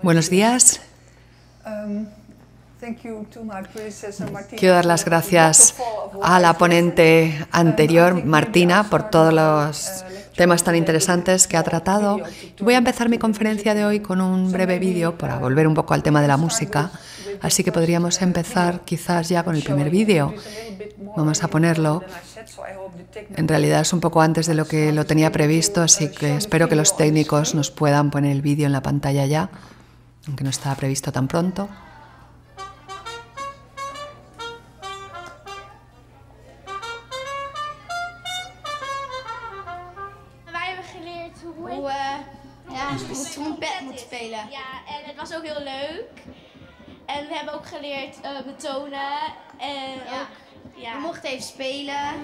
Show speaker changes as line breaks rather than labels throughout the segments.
Buenos días. Quiero dar las gracias a la ponente anterior, Martina, por todos los temas tan interesantes que ha tratado. Voy a empezar mi conferencia de hoy con un breve vídeo para volver un poco al tema de la música, así que podríamos empezar quizás ya con el primer vídeo. Vamos a ponerlo. En realidad es un poco antes de lo que lo tenía previsto, así que espero que los técnicos nos puedan poner el vídeo en la pantalla ya, aunque no estaba previsto tan pronto.
Hoe trompet moet spelen. Ja, en het was ook heel leuk. En we hebben ook geleerd betonen. En ja. Ja. We mochten even spelen.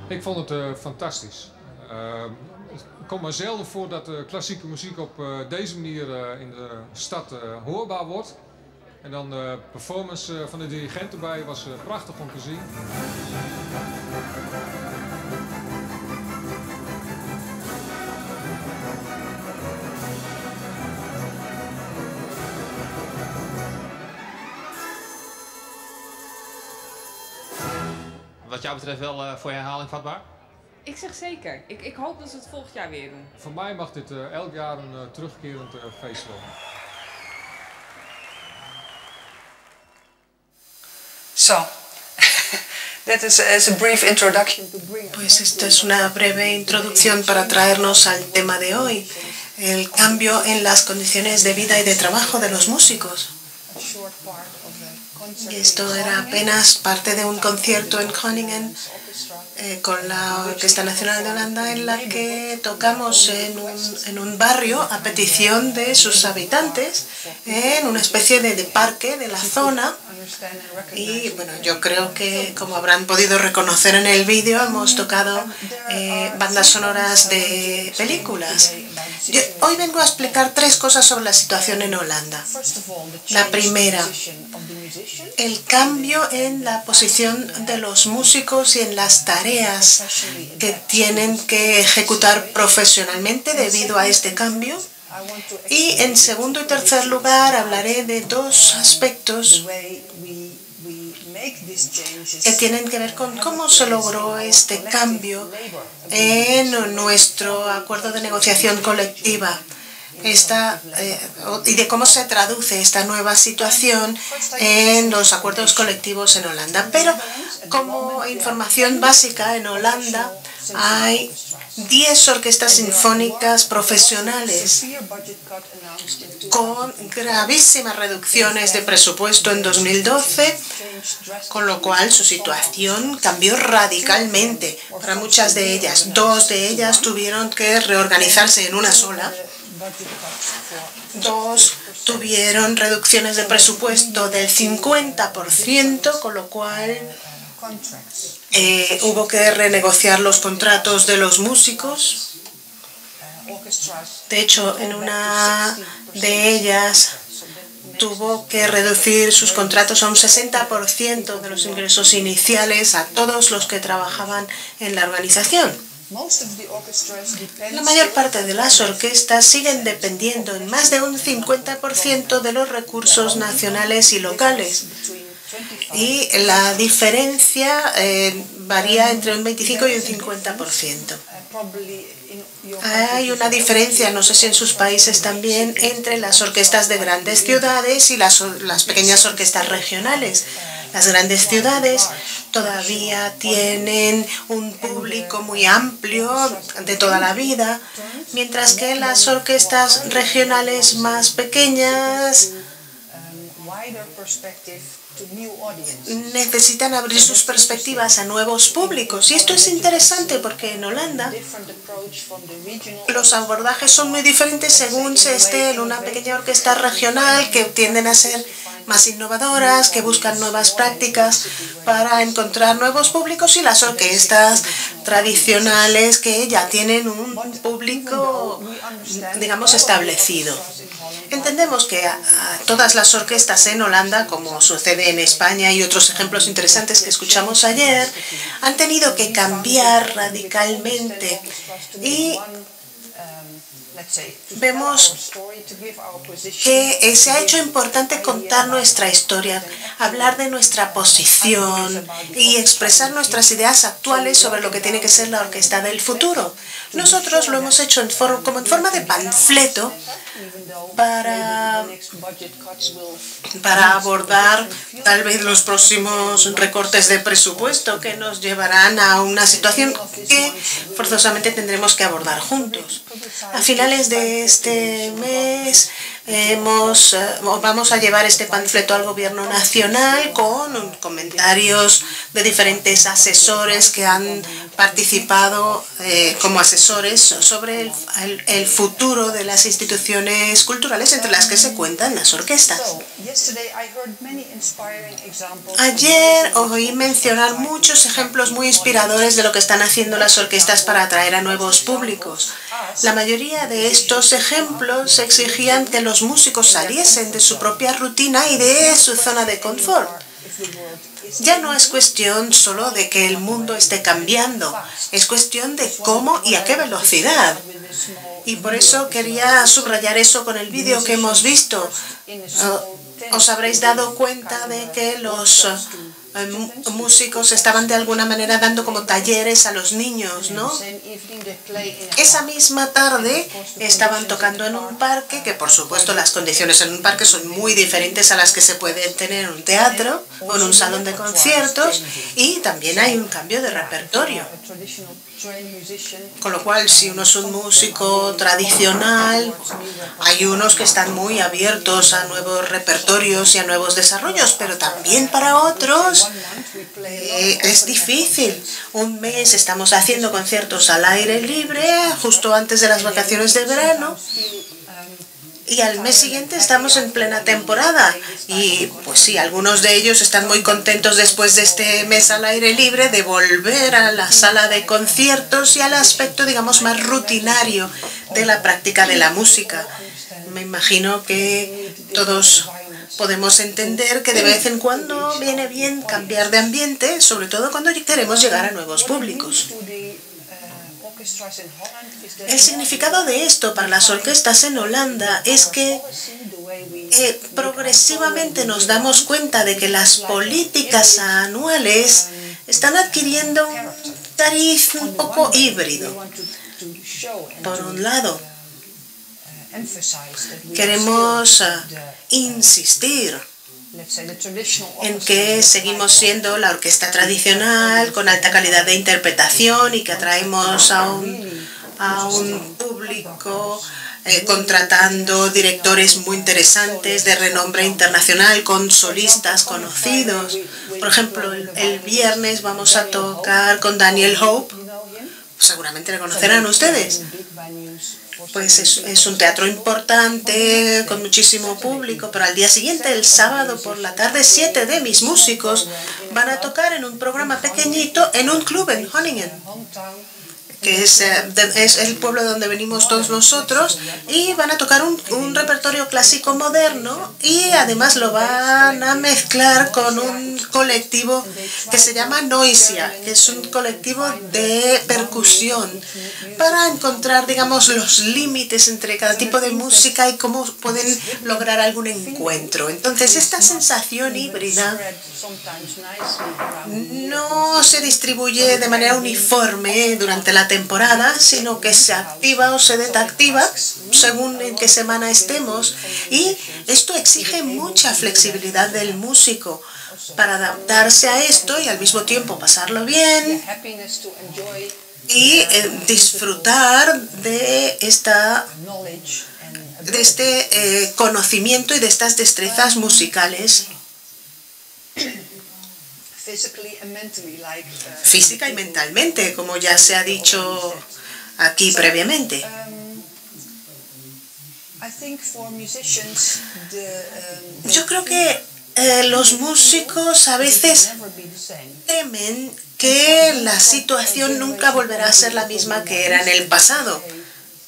Ik vond het fantastisch. Het komt maar zelden voor dat klassieke muziek op deze manier in de stad hoorbaar wordt. En dan de performance van de dirigent erbij was prachtig om te zien.
Wat jou betreft wel voor herhaling vatbaar?
Ik zeg zeker. Ik hoop dat ze het volgend jaar weer doen.
Voor mij mag dit elk jaar een terugkerend feest worden.
So, that is as a brief introduction to bring.
Pues esta es una breve introducción para traernos al tema de hoy, el cambio en las condiciones de vida y de trabajo de los músicos. Y esto era apenas parte de un concierto en Groningen con la Orquesta Nacional de Holanda, en la que tocamos en un barrio a petición de sus habitantes, en una especie de parque de la zona. Y bueno, yo creo que, como habrán podido reconocer en el vídeo, hemos tocado bandas sonoras de películas. Hoy vengo a explicar tres cosas sobre la situación en Holanda. La primera, el cambio en la posición de los músicos y en las tareas que tienen que ejecutar profesionalmente debido a este cambio. Y en segundo y tercer lugar hablaré de dos aspectos que tienen que ver con cómo se logró este cambio en nuestro acuerdo de negociación colectiva y de cómo se traduce esta nueva situación en los acuerdos colectivos en Holanda. Pero como información básica, en Holanda hay 10 orquestas sinfónicas profesionales con gravísimas reducciones de presupuesto en 2012, con lo cual su situación cambió radicalmente para muchas de ellas. Dos de ellas tuvieron que reorganizarse en una sola. Dos tuvieron reducciones de presupuesto del 50%, con lo cual hubo que renegociar los contratos de los músicos. De hecho, en una de ellas tuvo que reducir sus contratos a un 60% de los ingresos iniciales a todos los que trabajaban en la organización. La mayor parte de las orquestas siguen dependiendo en más de un 50% de los recursos nacionales y locales. Y la diferencia varía entre un 25 y un 50%. Hay una diferencia, no sé si en sus países también, entre las orquestas de grandes ciudades y las pequeñas orquestas regionales. Las grandes ciudades todavía tienen un público muy amplio de toda la vida, mientras que las orquestas regionales más pequeñas necesitan abrir sus perspectivas a nuevos públicos. Y esto es interesante porque en Holanda los abordajes son muy diferentes según se esté en una pequeña orquesta regional, que tienden a ser más innovadoras, que buscan nuevas prácticas para encontrar nuevos públicos, y las orquestas tradicionales que ya tienen un público, digamos, establecido. Entendemos que a todas las orquestas en Holanda, como sucede en España y otros ejemplos interesantes que escuchamos ayer, han tenido que cambiar radicalmente, y vemos que se ha hecho importante contar nuestra historia, hablar de nuestra posición y expresar nuestras ideas actuales sobre lo que tiene que ser la orquesta del futuro. Nosotros lo hemos hecho como en forma de panfleto para abordar tal vez los próximos recortes de presupuesto que nos llevarán a una situación que forzosamente tendremos que abordar juntos. A finales de este mes vamos a llevar este panfleto al Gobierno Nacional con comentarios de diferentes asesores que han participado como asesores sobre el futuro de las instituciones culturales, entre las que se cuentan las orquestas. Ayer oí mencionar muchos ejemplos muy inspiradores de lo que están haciendo las orquestas para atraer a nuevos públicos. La mayoría de estos ejemplos exigían que los músicos saliesen de su propia rutina y de su zona de confort. Ya no es cuestión solo de que el mundo esté cambiando, es cuestión de cómo y a qué velocidad. Y por eso quería subrayar eso con el vídeo que hemos visto. Os habréis dado cuenta de que los músicos estaban de alguna manera dando como talleres a los niños, ¿no? Esa misma tarde estaban tocando en un parque, que por supuesto las condiciones en un parque son muy diferentes a las que se pueden tener en un teatro o en un salón de conciertos, y también hay un cambio de repertorio. Con lo cual, si uno es un músico tradicional, hay unos que están muy abiertos a nuevos repertorios y a nuevos desarrollos, pero también para otros es difícil. Un mes estamos haciendo conciertos al aire libre, justo antes de las vacaciones de verano, y al mes siguiente estamos en plena temporada. Y pues sí, algunos de ellos están muy contentos después de este mes al aire libre de volver a la sala de conciertos y al aspecto, digamos, más rutinario de la práctica de la música. Me imagino que todos podemos entender que de vez en cuando viene bien cambiar de ambiente, sobre todo cuando queremos llegar a nuevos públicos. El significado de esto para las orquestas en Holanda es que progresivamente nos damos cuenta de que las políticas anuales están adquiriendo un cariz un poco híbrido. Por un lado, queremos insistir en que seguimos siendo la orquesta tradicional con alta calidad de interpretación y que atraemos a un público contratando directores muy interesantes de renombre internacional con solistas conocidos. Por ejemplo, el viernes vamos a tocar con Daniel Hope. Seguramente le conocerán ustedes. Pues es un teatro importante, con muchísimo público, pero al día siguiente, el sábado por la tarde, 7 de mis músicos van a tocar en un programa pequeñito en un club en Groningen, que es el pueblo donde venimos todos nosotros, y van a tocar un repertorio clásico moderno, y además lo van a mezclar con un colectivo que se llama Noisia, que es un colectivo de percusión, para encontrar, digamos, los límites entre cada tipo de música y cómo pueden lograr algún encuentro. Entonces, esta sensación híbrida no se distribuye de manera uniforme durante la temporada, sino que se activa o se desactiva según en qué semana estemos. Y esto exige mucha flexibilidad del músico para adaptarse a esto y al mismo tiempo pasarlo bien y disfrutar de este conocimiento y de estas destrezas musicales. Física y mentalmente, como ya se ha dicho aquí previamente. Yo creo que los músicos a veces temen que la situación nunca volverá a ser la misma que era en el pasado.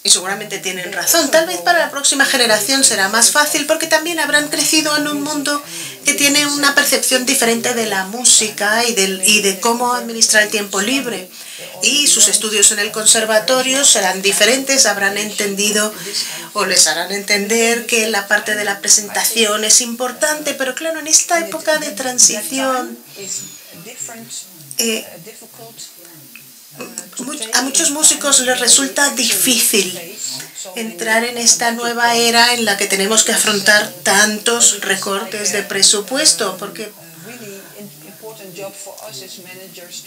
Y seguramente tienen razón. Tal vez para la próxima generación será más fácil porque también habrán crecido en un mundo que tiene una percepción diferente de la música y de cómo administrar el tiempo libre. Y sus estudios en el conservatorio serán diferentes, habrán entendido o les harán entender que la parte de la presentación es importante, pero claro, en esta época de transición a muchos músicos les resulta difícil entrar en esta nueva era en la que tenemos que afrontar tantos recortes de presupuesto, porque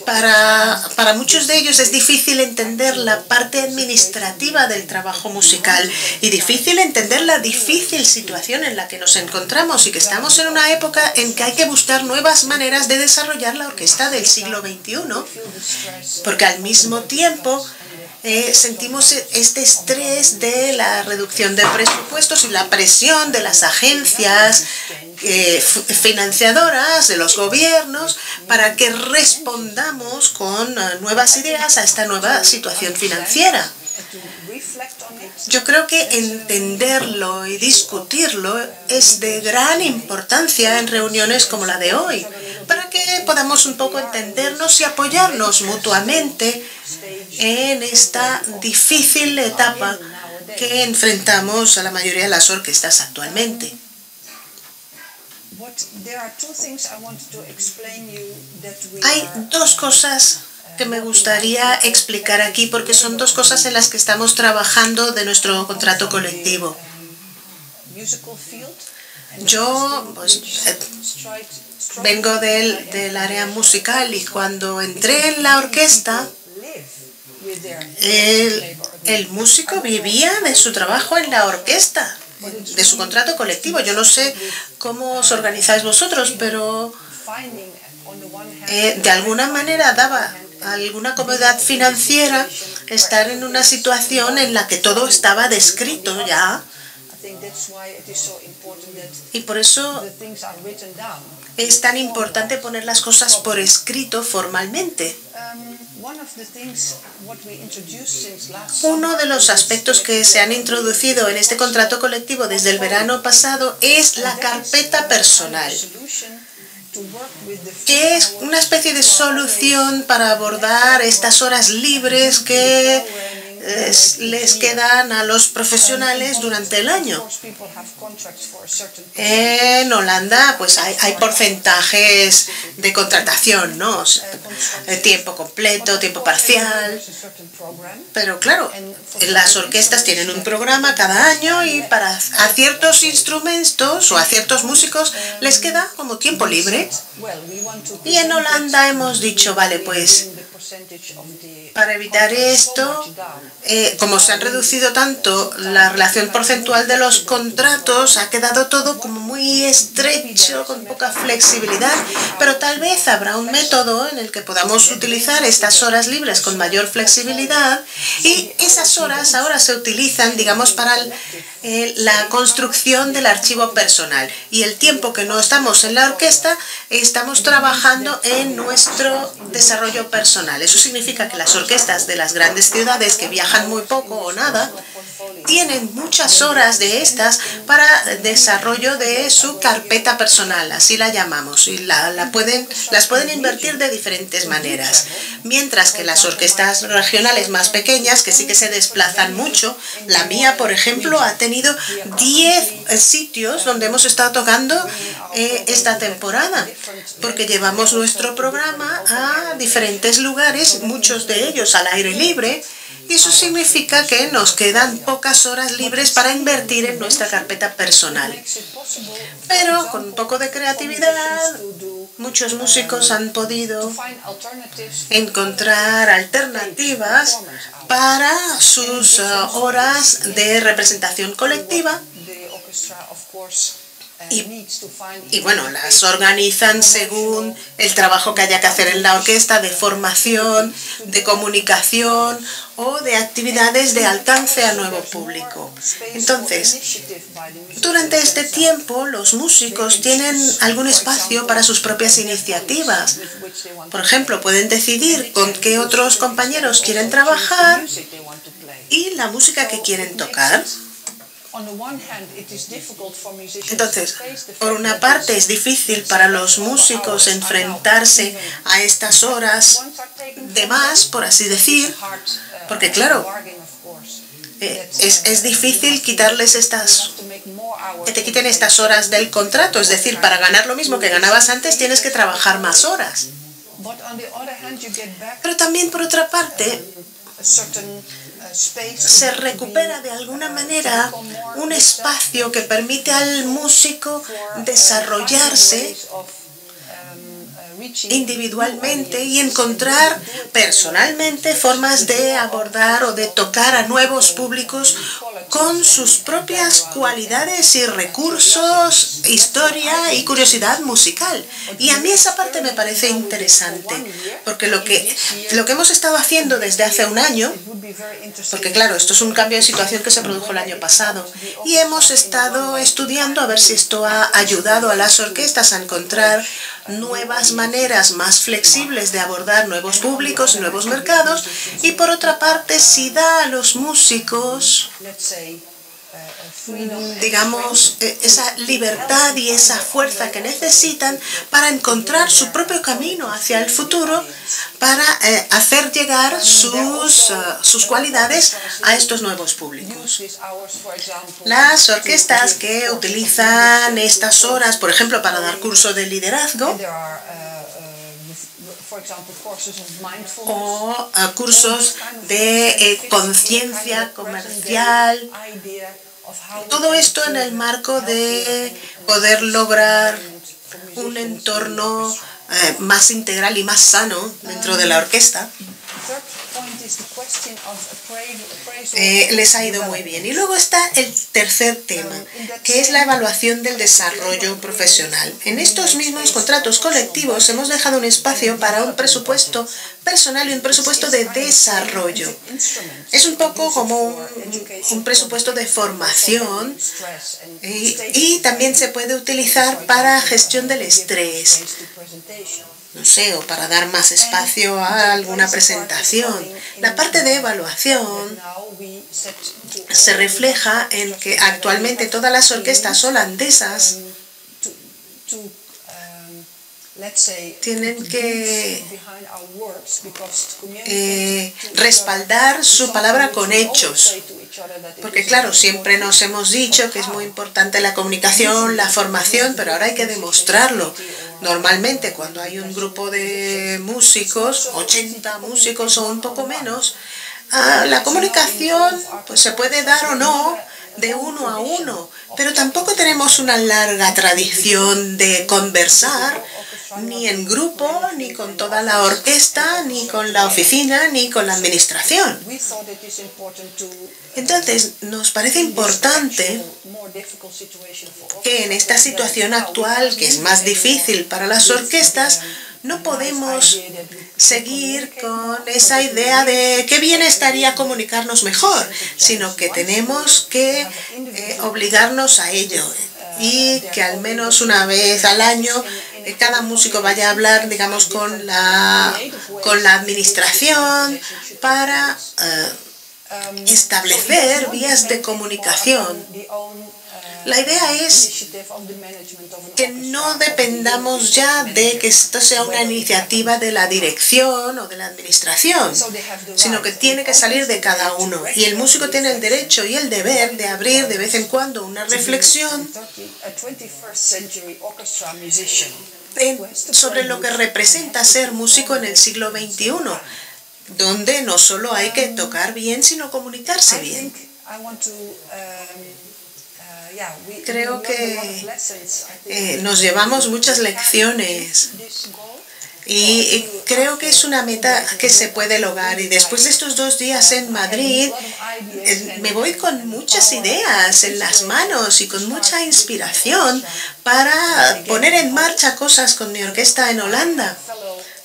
para muchos de ellos es difícil entender la parte administrativa del trabajo musical y difícil entender la difícil situación en la que nos encontramos y que estamos en una época en que hay que buscar nuevas maneras de desarrollar la orquesta del siglo XXI, porque al mismo tiempo sentimos este estrés de la reducción de presupuestos y la presión de las agencias financiadoras, de los gobiernos, para que respondamos con nuevas ideas a esta nueva situación financiera. Yo creo que entenderlo y discutirlo es de gran importancia en reuniones como la de hoy, para que podamos un poco entendernos y apoyarnos mutuamente en esta difícil etapa que enfrentamos a la mayoría de las orquestas actualmente. Hay dos cosas que me gustaría explicar aquí porque son dos cosas en las que estamos trabajando de nuestro contrato colectivo. Yo vengo del área musical y cuando entré en la orquesta, el músico vivía de su trabajo en la orquesta, de su contrato colectivo. Yo no sé cómo os organizáis vosotros, pero de alguna manera daba alguna comodidad financiera estar en una situación en la que todo estaba descrito ya. Y por eso es tan importante poner las cosas por escrito formalmente. Uno de los aspectos que se han introducido en este contrato colectivo desde el verano pasado es la carpeta personal, que es una especie de solución para abordar estas horas libres que les quedan a los profesionales durante el año. En Holanda pues hay porcentajes de contratación, ¿no? Tiempo completo, tiempo parcial. Pero claro, las orquestas tienen un programa cada año y a ciertos instrumentos o a ciertos músicos les queda como tiempo libre. Y en Holanda hemos dicho, vale, pues para evitar esto, como se han reducido tanto la relación porcentual de los contratos, ha quedado todo como muy estrecho, con poca flexibilidad, pero tal vez habrá un método en el que podamos utilizar estas horas libres con mayor flexibilidad y esas horas ahora se utilizan, digamos, para la construcción del archivo personal y el tiempo que no estamos en la orquesta estamos trabajando en nuestro desarrollo personal. Eso significa que las orquestas de las grandes ciudades que viajan muy poco o nada tienen muchas horas de estas para desarrollo de su carpeta personal, así la llamamos, y las pueden invertir de diferentes maneras. Mientras que las orquestas regionales más pequeñas, que sí que se desplazan mucho, la mía, por ejemplo, ha tenido 10 sitios donde hemos estado tocando esta temporada, porque llevamos nuestro programa a diferentes lugares, muchos de ellos al aire libre, y eso significa que nos quedan pocas horas libres para invertir en nuestra carpeta personal. Pero con un poco de creatividad, muchos músicos han podido encontrar alternativas para sus horas de representación colectiva. Y bueno, las organizan según el trabajo que haya que hacer en la orquesta, de formación, de comunicación o de actividades de alcance al nuevo público. Entonces, durante este tiempo, los músicos tienen algún espacio para sus propias iniciativas. Por ejemplo, pueden decidir con qué otros compañeros quieren trabajar y la música que quieren tocar. Entonces, por una parte es difícil para los músicos enfrentarse a estas horas de más, por así decir, porque claro, es difícil quitarles que te quiten estas horas del contrato, es decir, para ganar lo mismo que ganabas antes tienes que trabajar más horas. Pero también por otra parte, se recupera de alguna manera un espacio que permite al músico desarrollarse individualmente y encontrar personalmente formas de abordar o de tocar a nuevos públicos con sus propias cualidades y recursos, historia y curiosidad musical. Y a mí esa parte me parece interesante, porque lo que hemos estado haciendo desde hace un año, porque claro, esto es un cambio de situación que se produjo el año pasado, y hemos estado estudiando a ver si esto ha ayudado a las orquestas a encontrar nuevas maneras más flexibles de abordar nuevos públicos y nuevos mercados, y por otra parte si da a los músicos, digamos, esa libertad y esa fuerza que necesitan para encontrar su propio camino hacia el futuro, para hacer llegar sus cualidades a estos nuevos públicos. Las orquestas que utilizan estas horas, por ejemplo, para dar curso de liderazgo, o cursos de conciencia comercial, todo esto en el marco de poder lograr un entorno más integral y más sano dentro de la orquesta. Les ha ido muy bien. Y luego está el tercer tema, que es la evaluación del desarrollo profesional. En estos mismos contratos colectivos hemos dejado un espacio para un presupuesto personal y un presupuesto de desarrollo. Es un poco como un presupuesto de formación y también se puede utilizar para gestión del estrés, no sé, o para dar más espacio a alguna presentación. La parte de evaluación se refleja en que actualmente todas las orquestas holandesas tienen que respaldar su palabra con hechos. Porque claro, siempre nos hemos dicho que es muy importante la comunicación, la formación, pero ahora hay que demostrarlo. Normalmente cuando hay un grupo de músicos, 80 músicos o un poco menos, la comunicación pues se puede dar o no de uno a uno, pero tampoco tenemos una larga tradición de conversar, ni en grupo, ni con toda la orquesta, ni con la oficina, ni con la administración. Entonces, nos parece importante que en esta situación actual, que es más difícil para las orquestas, no podemos seguir con esa idea de qué bien estaría comunicarnos mejor, sino que tenemos que obligarnos a ello y que al menos una vez al año cada músico vaya a hablar, digamos, con la administración para establecer vías de comunicación. La idea es que no dependamos ya de que esto sea una iniciativa de la dirección o de la administración, sino que tiene que salir de cada uno. Y el músico tiene el derecho y el deber de abrir de vez en cuando una reflexión sobre lo que representa ser músico en el siglo XXI, donde no solo hay que tocar bien, sino comunicarse bien. Creo que nos llevamos muchas lecciones y creo que es una meta que se puede lograr. Y después de estos 2 días en Madrid, me voy con muchas ideas en las manos y con mucha inspiración para poner en marcha cosas con mi orquesta en Holanda.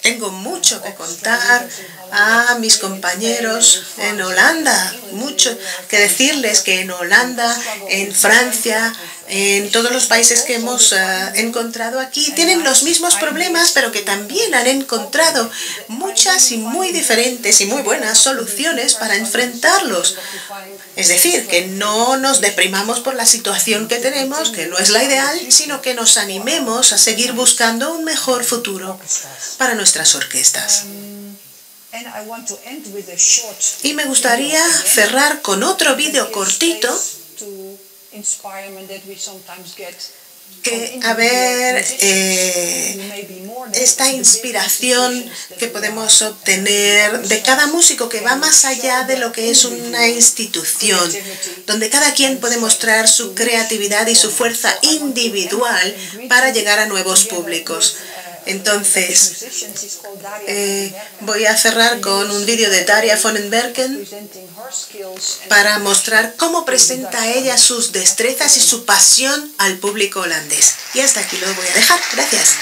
Tengo mucho que contar a mis compañeros en Holanda, mucho que decirles que en Holanda, en Francia, en todos los países que hemos encontrado aquí, tienen los mismos problemas, pero que también han encontrado muchas y muy diferentes y muy buenas soluciones para enfrentarlos. Es decir, que no nos deprimamos por la situación que tenemos, que no es la ideal, sino que nos animemos a seguir buscando un mejor futuro para nuestras orquestas. Y me gustaría cerrar con otro vídeo cortito que a ver esta inspiración que podemos obtener de cada músico, que va más allá de lo que es una institución, donde cada quien puede mostrar su creatividad y su fuerza individual para llegar a nuevos públicos. Entonces, voy a cerrar con un vídeo de Daria von den Bergen para mostrar cómo presenta ella sus destrezas y su pasión al público holandés. Y hasta aquí lo voy a dejar. Gracias.